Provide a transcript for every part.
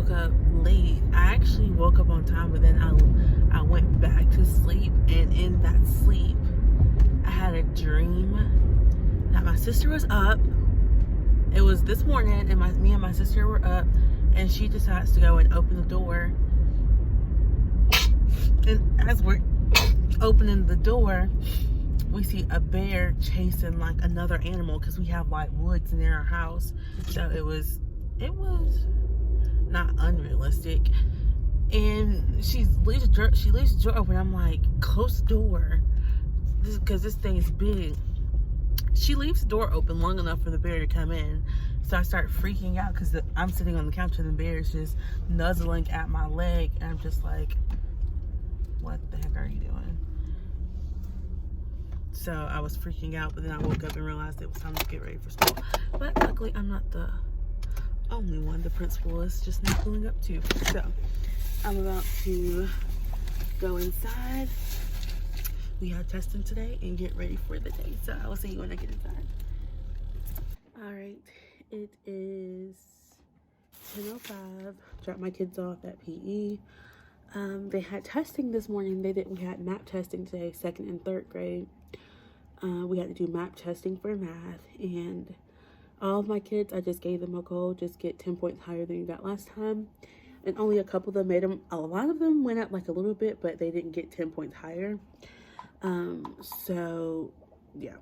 woke up late. I actually woke up on time, but then I went back to sleep, and in that sleep, I had a dream that my sister was up. It was this morning, and me and my sister were up, and she decides to go and open the door. And as we're opening the door, we see a bear chasing like another animal, because we have like woods near our house. So it was not unrealistic. And she leaves the door open. I'm like, close the door, because this thing is big. She leaves the door open long enough for the bear to come in. So I start freaking out, because I'm sitting on the couch and the bear is just nuzzling at my leg, and I'm just like, what the heck are you doing? So I was freaking out, but then I woke up and realized it was time to get ready for school. But luckily, I'm not the only one the principal is just not pulling up to. So I'm about to go inside. We have testing today and get ready for the day. So I will see you when I get inside. All right, it is 10:05. Dropped my kids off at PE. They had testing this morning. We had map testing today, 2nd and 3rd grade. We had to do map testing for math, and all of my kids, I just gave them a goal, just get 10 points higher than you got last time. And only a couple of them made them. A lot of them went up like a little bit, but they didn't get 10 points higher. So yeah.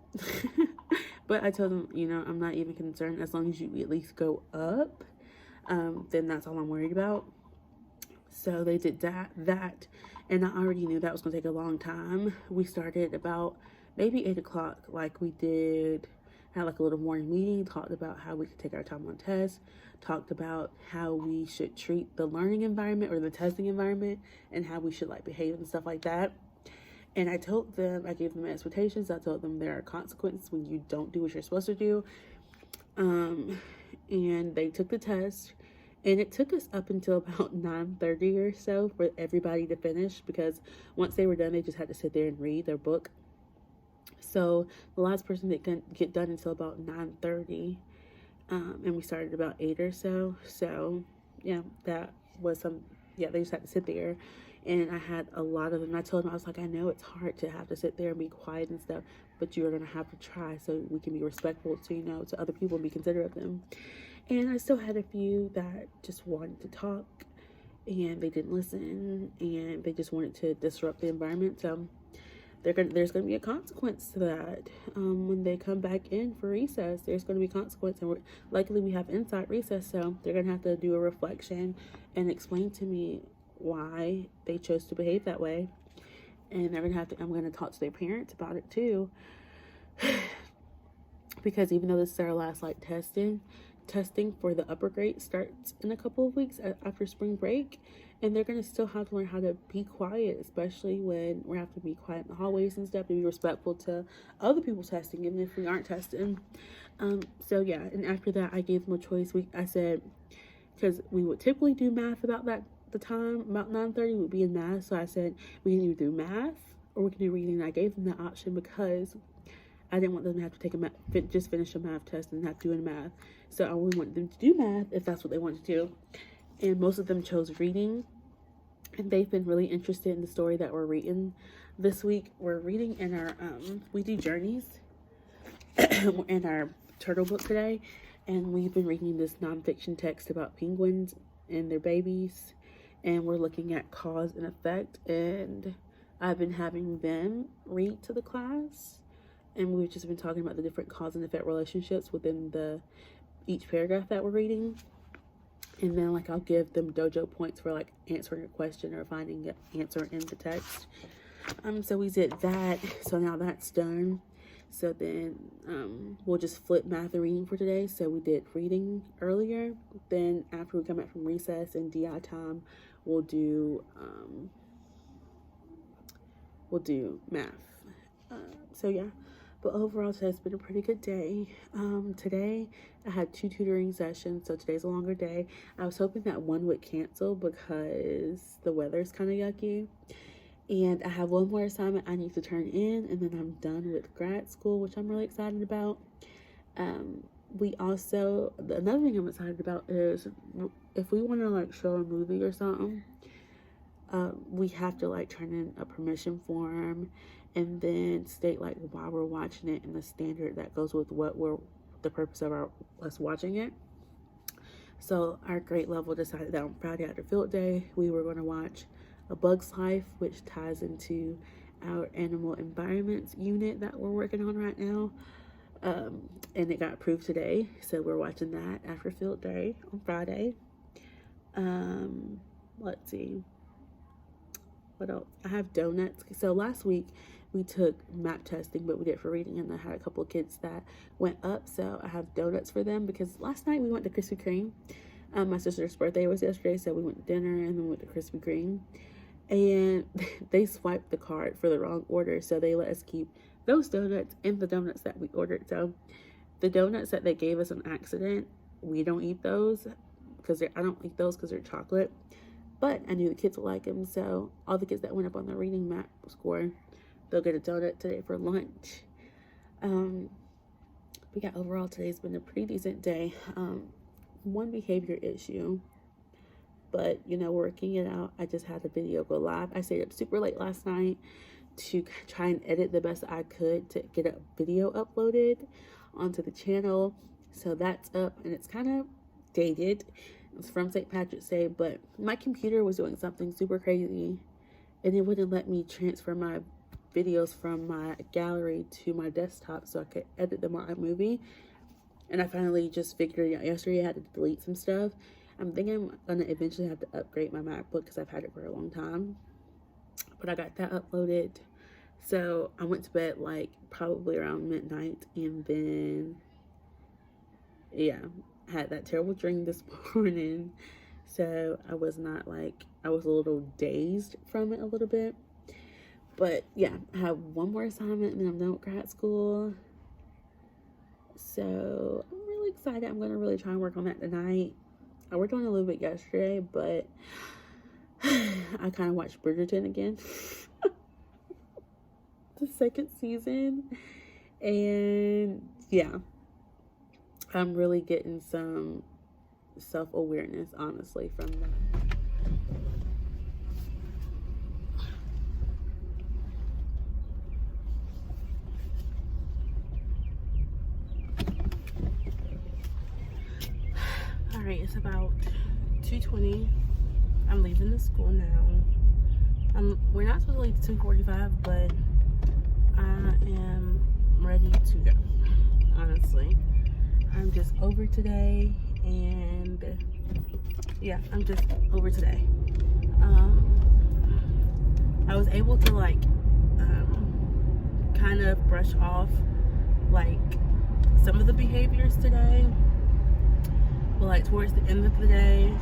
But I told them, I'm not even concerned. As long as you at least go up, then that's all I'm worried about. So they did that, and I already knew that was going to take a long time. We started about maybe 8 o'clock, like we had like a little morning meeting, talked about how we could take our time on tests, talked about how we should treat the learning environment or the testing environment, and how we should like behave and stuff like that. And I told them, I gave them expectations. I told them there are consequences when you don't do what you're supposed to do. And they took the test. And it took us up until about 9:30 or so for everybody to finish, because once they were done, they just had to sit there and read their book. So the last person didn't get done until about 9:30, and we started about 8 or so. So yeah, that was they just had to sit there, and I had a lot of them. I told them, I was like, I know it's hard to have to sit there and be quiet and stuff, but you're gonna have to try so we can be respectful to other people and be considerate of them. And I still had a few that just wanted to talk, and they didn't listen, and they just wanted to disrupt the environment. So there's going to be a consequence to that. When they come back in for recess, there's going to be consequence, and luckily we have inside recess, so they're going to have to do a reflection and explain to me why they chose to behave that way. And I'm going to talk to their parents about it too. Because even though this is our last testing for the upper grade starts in a couple of weeks after spring break, and they're going to still have to learn how to be quiet, especially when we have to be quiet in the hallways and stuff, to be respectful to other people testing, even if we aren't testing. So yeah, and after that, I gave them a choice. I said, because we would typically do math about the time, about 9:30 would be in math. So I said, we can either do math or we can do reading. And I gave them that option because I didn't want them to have to take just finish a math test and have to do math. So I only wanted them to do math if that's what they wanted to do. And most of them chose reading. And they've been really interested in the story that we're reading this week. We're reading in our, we do journeys in our turtle book today. And we've been reading this nonfiction text about penguins and their babies. And we're looking at cause and effect. And I've been having them read to the class. And we've just been talking about the different cause and effect relationships within each paragraph that we're reading. And then like I'll give them dojo points for like answering a question or finding an answer in the text. So we did that. So now that's done. So then we'll just flip math and reading for today. So we did reading earlier. Then after we come back from recess and DI time, we'll do math. So yeah. But overall, today's been a pretty good day. Today, I had 2 tutoring sessions, so today's a longer day. I was hoping that one would cancel because the weather's kind of yucky. And I have one more assignment I need to turn in, and then I'm done with grad school, which I'm really excited about. we also, another thing I'm excited about is if we want to like show a movie or something, we have to like turn in a permission form and then state like why we're watching it and the standard that goes with what we're, the purpose of us watching it. So our grade level decided that on Friday after field day, we were going to watch A Bug's Life, which ties into our animal environments unit that we're working on right now. And it got approved today, so we're watching that after field day on Friday. Let's see, what else? I have donuts. So last week we took map testing, but we did it for reading, and I had a couple of kids that went up, so I have donuts for them because last night we went to Krispy Kreme. My sister's birthday was yesterday, so we went to dinner and then went to Krispy Kreme, and they swiped the card for the wrong order, so they let us keep those donuts and the donuts that we ordered. So the donuts that they gave us on accident, we don't eat those because I don't eat those because they're chocolate, but I knew the kids would like them, so all the kids that went up on the reading map score, they'll get a donut today for lunch. But yeah, overall today's been a pretty decent day. One behavior issue, but you know, working it out. I just had a video go live. I stayed up super late last night to try and edit the best I could to get a video uploaded onto the channel. So that's up, and it's kind of dated. It's from St. Patrick's Day, but my computer was doing something super crazy and it wouldn't let me transfer my videos from my gallery to my desktop so I could edit them on iMovie. And I finally just figured it out yesterday. I had to delete some stuff. I'm thinking I'm gonna eventually have to upgrade my MacBook because I've had it for a long time. But I got that uploaded. So I went to bed like probably around midnight, and then yeah, I had that terrible dream this morning. So I was not like, I was a little dazed from it a little bit. But yeah, I have one more assignment and then I'm done with grad school. So I'm really excited. I'm gonna really try and work on that tonight. I worked on it a little bit yesterday, but I kind of watched Bridgerton again. The second season. And yeah, I'm really getting some self-awareness, honestly, from that. Alright, it's about 2:20. I'm leaving the school now. We're not supposed to leave at 2:45, but I am ready to go, honestly. I'm just over today, and yeah, I'm just over today. I was able to like kind of brush off like some of the behaviors today, but like towards the end of the day,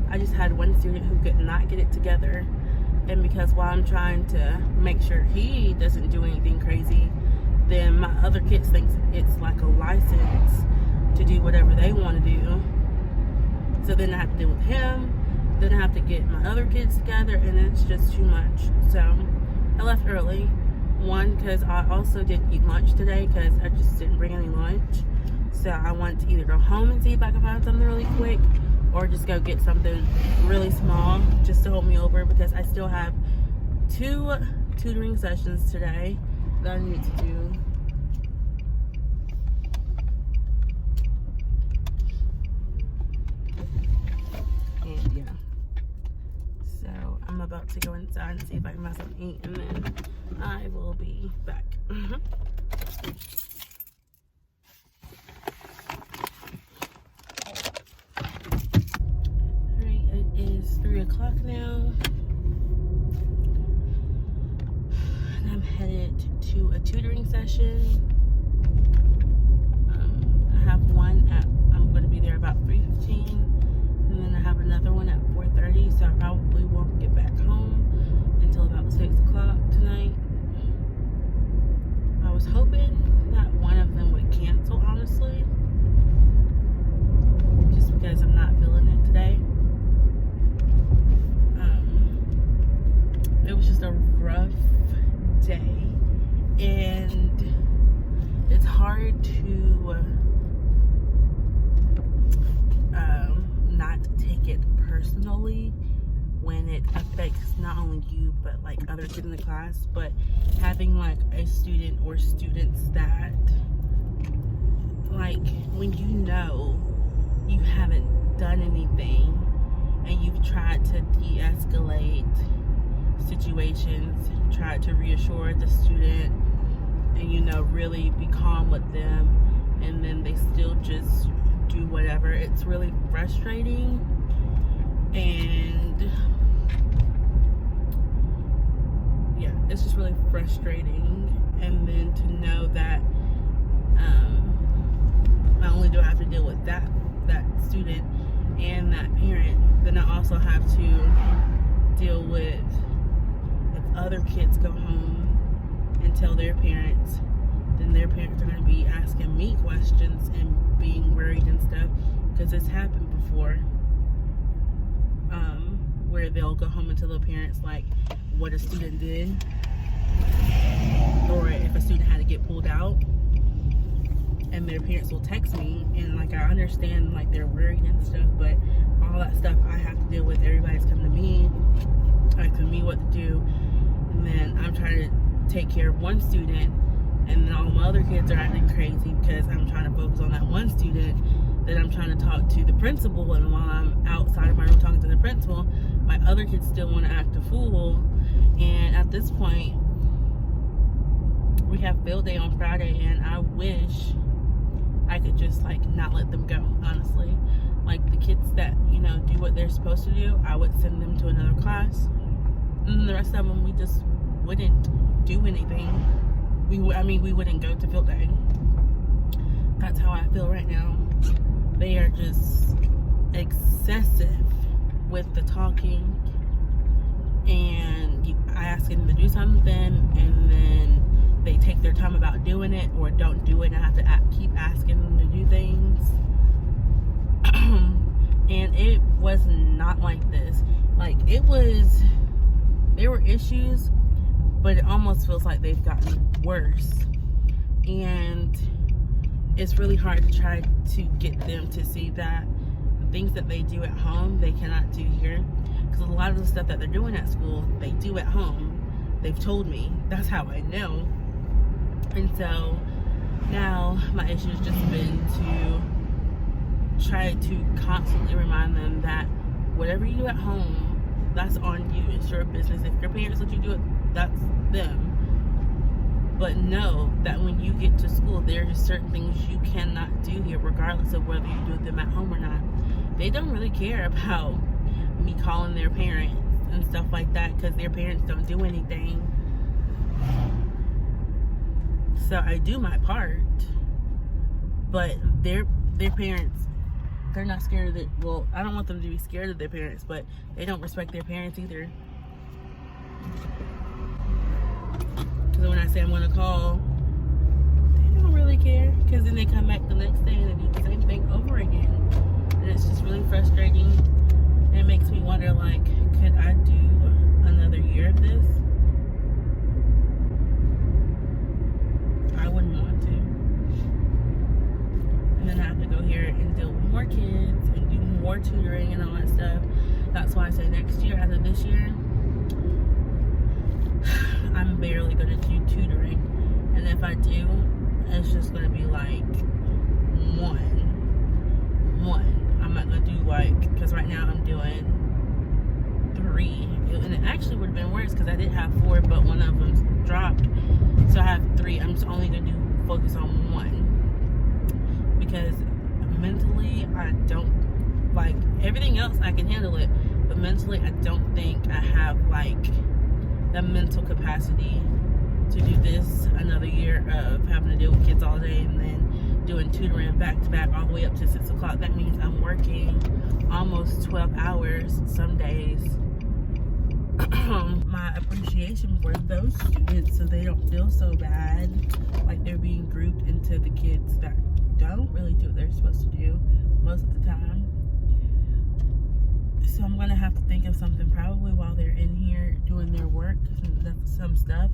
I just had one student who could not get it together, and because while I'm trying to make sure he doesn't do anything crazy, then my other kids think it's like a license to do whatever they want to do. So then I have to deal with him, then I have to get my other kids together, and it's just too much. So I left early. One, because I also didn't eat lunch today because I just didn't bring any lunch. So I wanted to either go home and see if I could find something really quick, or just go get something really small just to hold me over, because I still have 2 tutoring sessions today that I need to do. And yeah, so I'm about to go inside and see if I can find something to eat, and then I will be back. Alright, it is 3 o'clock now. I'm headed to a tutoring session. I have one at, I'm going to be there about 3:15, and then I have another one at 4:30, so I probably won't get back home until about 6 o'clock tonight. I was hoping that hard to not take it personally when it affects not only you but like other kids in the class. But having like a student or students that, like, when you know you haven't done anything and you've tried to de-escalate situations, tried to reassure the student and, you know, really be calm with them, and then they still just do whatever, it's really frustrating. And yeah, it's just really frustrating. And then to know that not only do I have to deal with that student and that parent, then I also have to deal with if other kids go home and tell their parents, then their parents are going to be asking me questions and being worried and stuff, because it's happened before, where they'll go home and tell their parents like what a student did, or if a student had to get pulled out, and their parents will text me, and like I understand like they're worried and stuff, but all that stuff I have to deal with. Everybody's coming to me, asking me what to do, and then I'm trying to take care of one student, and then all my other kids are acting crazy because I'm trying to focus on that one student. Then I'm trying to talk to the principal, and while I'm outside of my room talking to the principal, my other kids still want to act a fool. And at this point, we have field day on Friday, and I wish I could just like not let them go, honestly. Like the kids that, you know, do what they're supposed to do, I would send them to another class, and the rest of them, we just wouldn't do anything. We wouldn't go to field day. That's how I feel right now. They are just excessive with the talking, and I ask them to do something, and then they take their time about doing it or don't do it, and I have to keep asking them to do things. And it was not like this. Like, there were issues, but it almost feels like they've gotten worse. And it's really hard to try to get them to see that the things that they do at home, they cannot do here. Because a lot of the stuff that they're doing at school, they do at home. They've told me. That's how I know. And so now my issue has just been to try to constantly remind them that whatever you do at home, that's on you. It's your business. If your parents let you do it, that's them. But know that when you get to school, there are certain things you cannot do here, regardless of whether you do them at home or not. They don't really care about me calling their parents and stuff like that, because their parents don't do anything. So I do my part, but their parents, they're not scared of it. Well, I don't want them to be scared of their parents, but they don't respect their parents either. So when I say I'm going to call, they don't really care, because then they come back the next day and they do the same thing over again. And it's just really frustrating. And it makes me wonder, like, could I do another year of this? I wouldn't want to. And then I have to go here and deal with more kids and do more tutoring and all that stuff. That's why I say next year, after this year, I'm barely going to do tutoring. And if I do, it's just going to be like one. I'm not going to do like, because right now I'm doing 3. And it actually would have been worse because I did have 4, but one of them dropped. So I have 3. I'm just only going to focus on 1. Because mentally, I don't, like, everything else I can handle it. But mentally, I don't think I have, like, the mental capacity to do this another year of having to deal with kids all day and then doing tutoring back to back all the way up to 6 o'clock. That means I'm working almost 12 hours some days. My appreciation for those students, so they don't feel so bad like they're being grouped into the kids that don't really do what they're supposed to do most of the time. So I'm gonna have to think of something probably while they're in here doing their work, some stuff,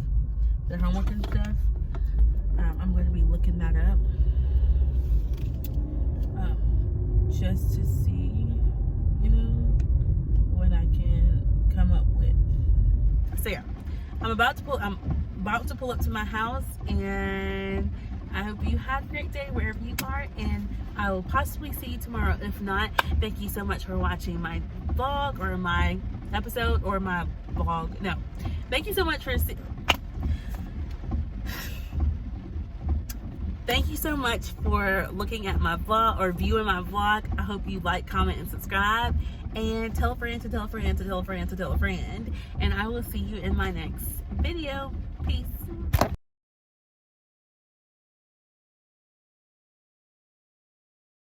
their homework and stuff. I'm gonna be looking that up just to see, you know, what I can come up with. So yeah, I'm about to pull up to my house, and I hope you have a great day wherever you are, and I will possibly see you tomorrow. If not, thank you so much for watching my vlog or my episode or my vlog. No, thank you so much for thank you so much for looking at my vlog or viewing my vlog. I hope you like, comment, and subscribe, and tell a friend to tell a friend to tell a friend to tell a friend, and I will see you in my next video. Peace.